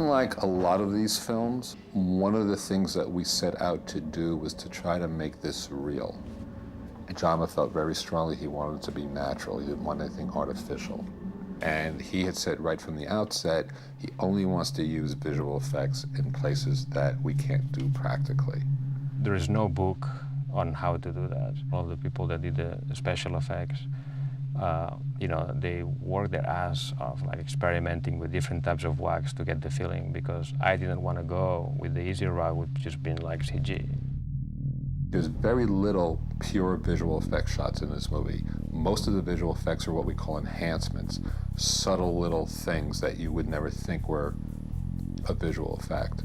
Unlike a lot of these films, one of the things that we set out to do was to try to make this real. Jama felt very strongly he wanted it to be natural. He didn't want anything artificial. And he had said right from the outset, he only wants to use visual effects in places that we can't do practically. There is no book on how to do that. All the people that did the special effects, you know, they worked their ass off, like experimenting with different types of wax to get the feeling, because I didn't want to go with the easy route, which just been like CG. There's very little pure visual effects shots in this movie. Most of the visual effects are what we call enhancements, subtle little things that you would never think were a visual effect.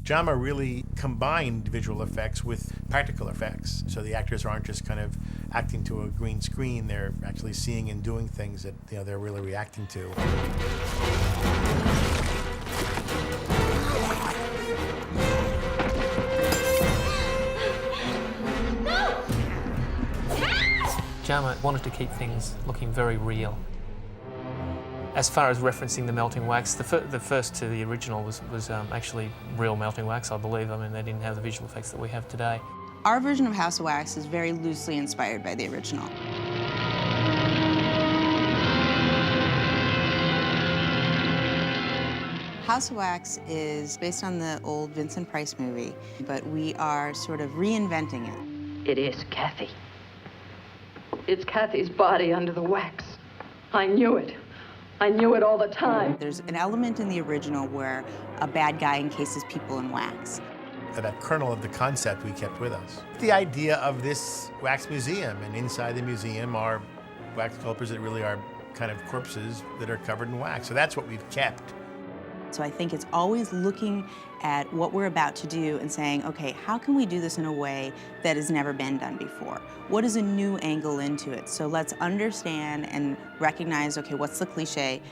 Jama really combined visual effects with practical effects. So the actors aren't just kind of acting to a green screen, they're actually seeing and doing things that, you know, they're really reacting to. Jama wanted to keep things looking very real. As far as referencing the melting wax, the first to the original was actually real melting wax, I believe. I mean, they didn't have the visual effects that we have today. Our version of House of Wax is very loosely inspired by the original. House of Wax is based on the old Vincent Price movie, but we are sort of reinventing it. It is Kathy. It's Kathy's body under the wax. I knew it. I knew it all the time. There's an element in the original where a bad guy encases people in wax. That kernel of the concept we kept with us. The idea of this wax museum, and inside the museum are wax sculptures that really are kind of corpses that are covered in wax. So that's what we've kept. So I think it's always looking at what we're about to do and saying, okay, how can we do this in a way that has never been done before? What is a new angle into it? So let's understand and recognize, okay, what's the cliche?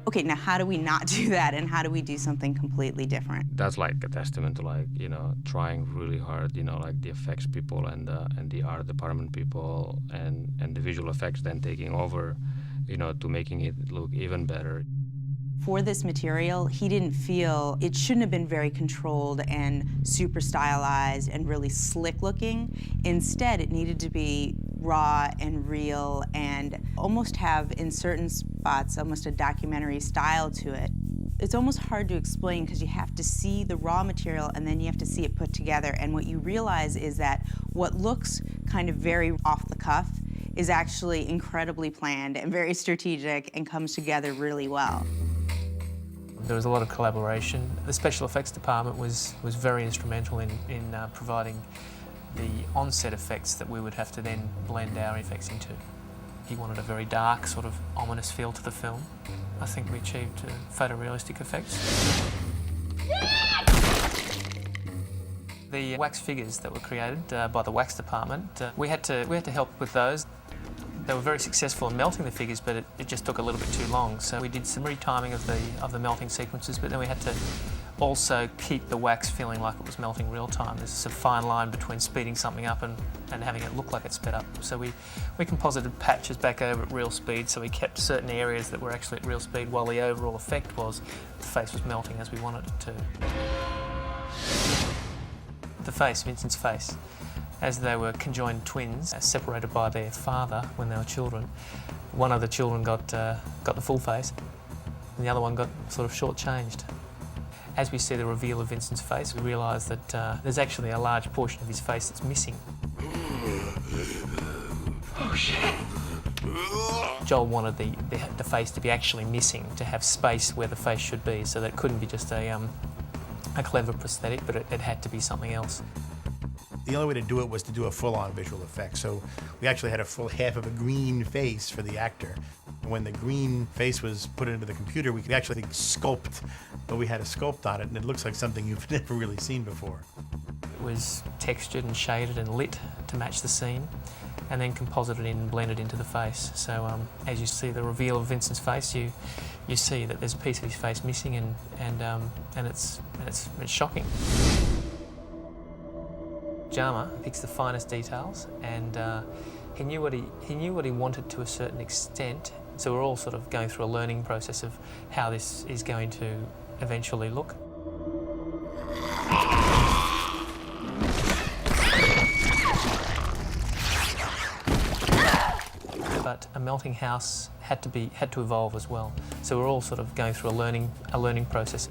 Okay, now how do we not do that, and how do we do something completely different? That's like a testament to, like, you know, trying really hard, you know, like the effects people and the art department people and the visual effects then taking over, you know, to making it look even better. For this material, he didn't feel it shouldn't have been very controlled and super stylized and really slick looking. Instead, it needed to be raw and real and almost have, in certain spots, almost a documentary style to it. It's almost hard to explain because you have to see the raw material and then you have to see it put together. And what you realize is that what looks kind of very off the cuff is actually incredibly planned and very strategic and comes together really well. There was a lot of collaboration. The special effects department was very instrumental in providing the on-set effects that we would have to then blend our effects into. He wanted a very dark, sort of ominous feel to the film. I think we achieved photorealistic effects. The wax figures that were created by the wax department, we had to help with those. They were very successful in melting the figures, but it just took a little bit too long. So we did some retiming of the melting sequences, but then we had to also keep the wax feeling like it was melting real time. There's a fine line between speeding something up and having it look like it's sped up. So we composited patches back over at real speed, so we kept certain areas that were actually at real speed while the overall effect was the face was melting as we wanted it to. The face, Vincent's face, as they were conjoined twins, separated by their father when they were children. One of the children got the full face, and the other one got sort of short-changed. As we see the reveal of Vincent's face, we realise that there's actually a large portion of his face that's missing. Oh, shit. Joel wanted the face to be actually missing, to have space where the face should be, so that it couldn't be just a clever prosthetic, but it had to be something else. The only way to do it was to do a full-on visual effect. So we actually had a full half of a green face for the actor. When the green face was put into the computer, we could actually sculpt, but we had to sculpt on it, and it looks like something you've never really seen before. It was textured and shaded and lit to match the scene, and then composited in and blended into the face. So as you see the reveal of Vincent's face, you see that there's a piece of his face missing, and it's shocking. Jama picks the finest details, and he knew what he wanted to a certain extent. So we're all sort of going through a learning process of how this is going to eventually look. But a melting house had to evolve as well. So we're all sort of going through a learning process.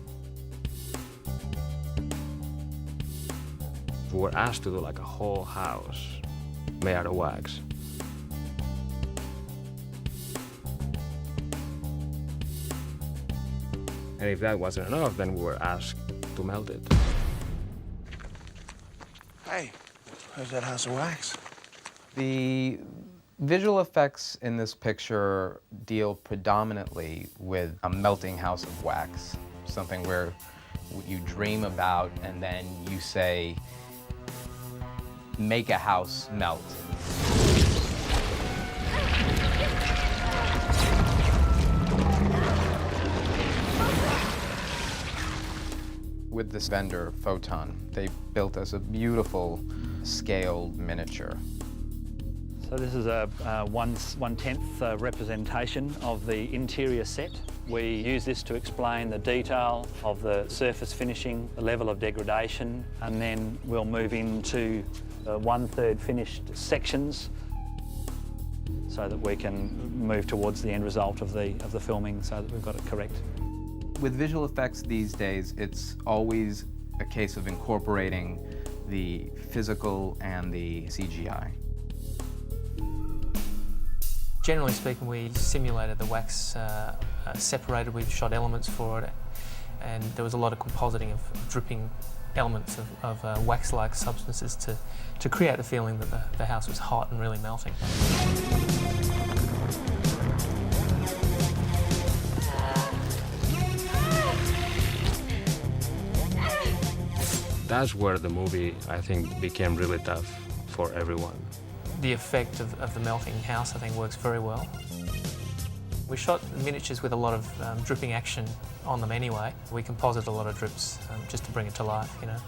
We were asked to do like a whole house made out of wax. And if that wasn't enough, then we were asked to melt it. Hey, where's that house of wax? The visual effects in this picture deal predominantly with a melting house of wax, something where you dream about and then you say, make a house melt. With this vendor, Photon, they built us a beautiful scaled miniature. So this is a 1/10 representation of the interior set. We use this to explain the detail of the surface finishing, the level of degradation, and then we'll move into the 1/3 finished sections so that we can move towards the end result of the filming so that we've got it correct. With visual effects these days, it's always a case of incorporating the physical and the CGI. Generally speaking, we simulated the wax separated. We shot elements for it, and there was a lot of compositing of dripping elements of wax-like substances to create the feeling that the house was hot and really melting. That's where the movie, I think, became really tough for everyone. The effect of the melting house, I think, works very well. We shot miniatures with a lot of dripping action on them anyway. We composited a lot of drips just to bring it to life, you know,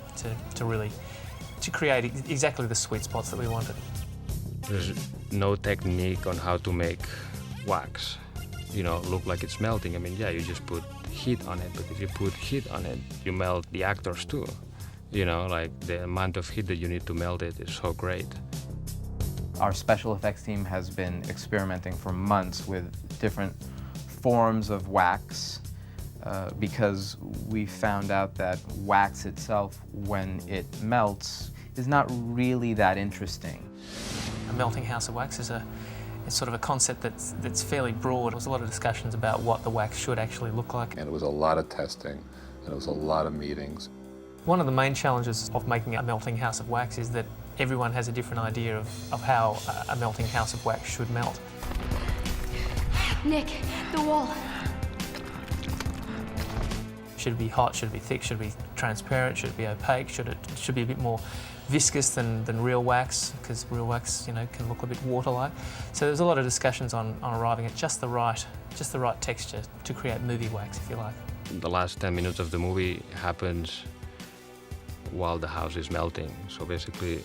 to create exactly the sweet spots that we wanted. There's no technique on how to make wax, you know, look like it's melting. I mean, yeah, you just put heat on it, but if you put heat on it, you melt the actors too. You know, like the amount of heat that you need to melt it is so great. Our special effects team has been experimenting for months with different forms of wax because we found out that wax itself, when it melts, is not really that interesting. A melting house of wax is sort of a concept that's fairly broad. There was a lot of discussions about what the wax should actually look like. And it was a lot of testing, and it was a lot of meetings. One of the main challenges of making a melting house of wax is that everyone has a different idea of how a melting house of wax should melt. Nick, the wall. Should it be hot? Should it be thick? Should it be transparent? Should it be opaque? Should it be a bit more viscous than real wax? Because real wax, you know, can look a bit water-like. So there's a lot of discussions on arriving at just the right texture to create movie wax, if you like. The last 10 minutes of the movie happens while the house is melting. So basically,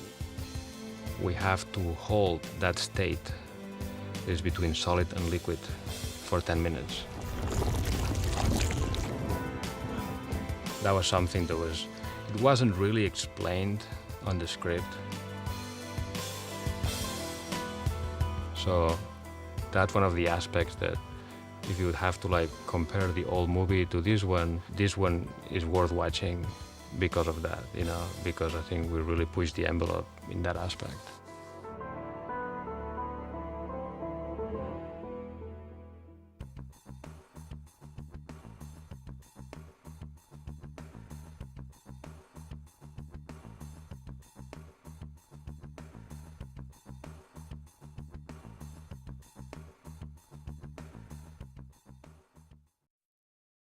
we have to hold that state is between solid and liquid for 10 minutes. That was something it wasn't really explained on the script. So that's one of the aspects that if you would have to like compare the old movie to this one is worth watching because of that, you know, because I think we really pushed the envelope in that aspect.